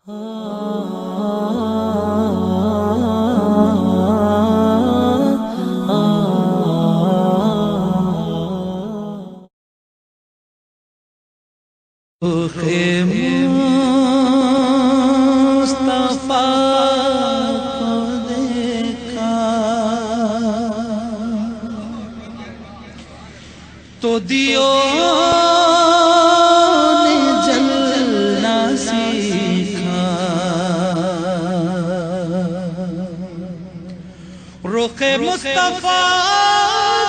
تو دیو نے جلنا سیکھا، رخ مصطفیٰ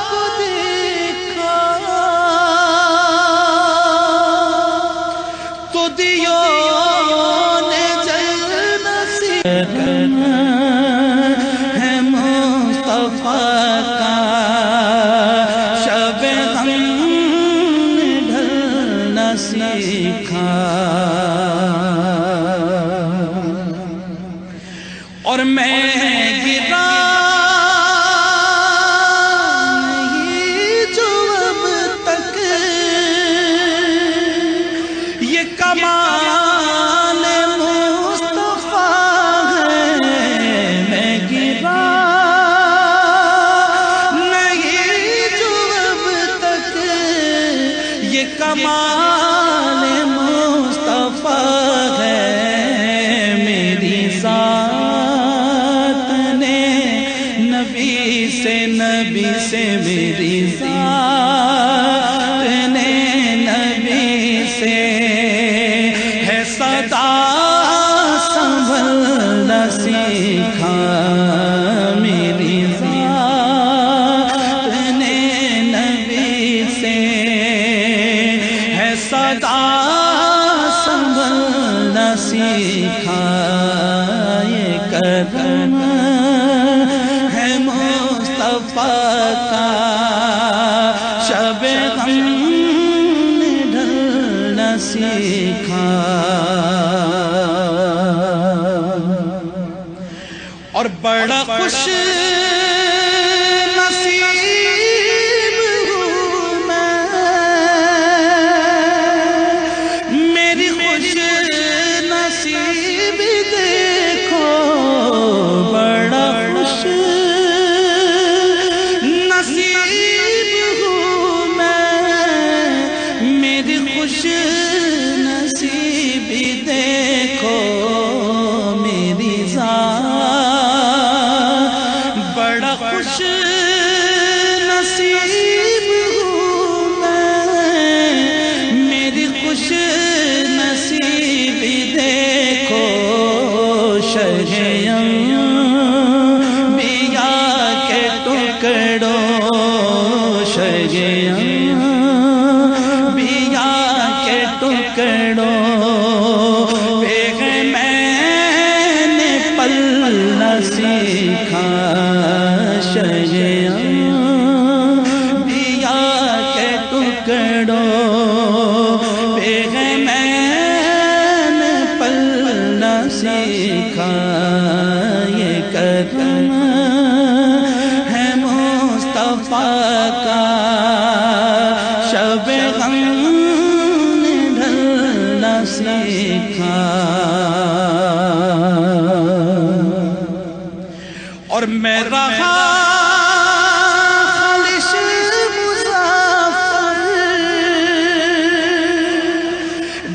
کو دیکھا تو دیو نے جلنا سیکھا، ہے مصطفیٰ کا سیکھا، اور میں گرا نہیں جو اب تک یہ کمال مصطفیٰ ہے، میں گرا نہیں جو اب تک یہ کمال نبی سے میری ذات نے نبی سے ہے صدا سنبھلنا سیکھا، میری ذات نے نبی سے ہے صدا سنبھلنا سیکھا، یہ کرم کا شب غم نے ڈھلنا سیکھا، اور بڑا خوش نصیب ہوں میں، میری خوش نصیب دیکھو، بڑا خوش نصیبی دیکھو، میری ذات بڑا خوش نصیب ہوں میں، میری خوش نصیبی دیکھو، شرح انبیاء کے ٹکڑوں، شرح ٹکڑوں پہ میں نے پلنا سیکھا، شرح انبیاء کے ٹکڑوں پہ میں نے پلنا سیکھا، یہ کرم ہے مصطفیٰ کا شب غم سیکھا، اور میں رہا خالص مسافر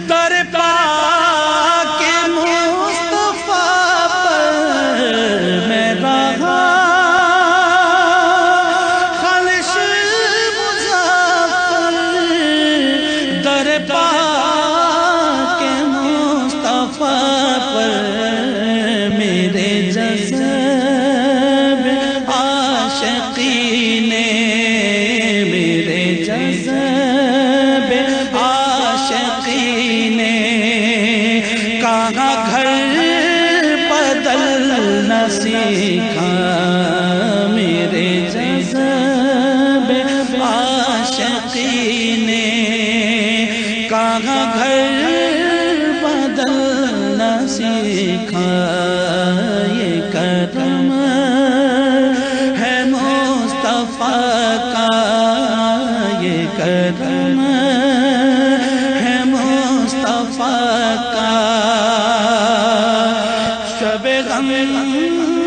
در پاک مصطفیٰ پر، میں رہا خالص مسافر در پاک میرے جذب عاشقی نے، میرے جذب عاشقی نے کہاں گھر بدلنا سیکھا، میرے جذب عاشقی نے کہاں گھر بدلنا سیکھا، یہ کرم ہے مصطفیٰ کا، یہ کرم ہے مصطفیٰ کا غم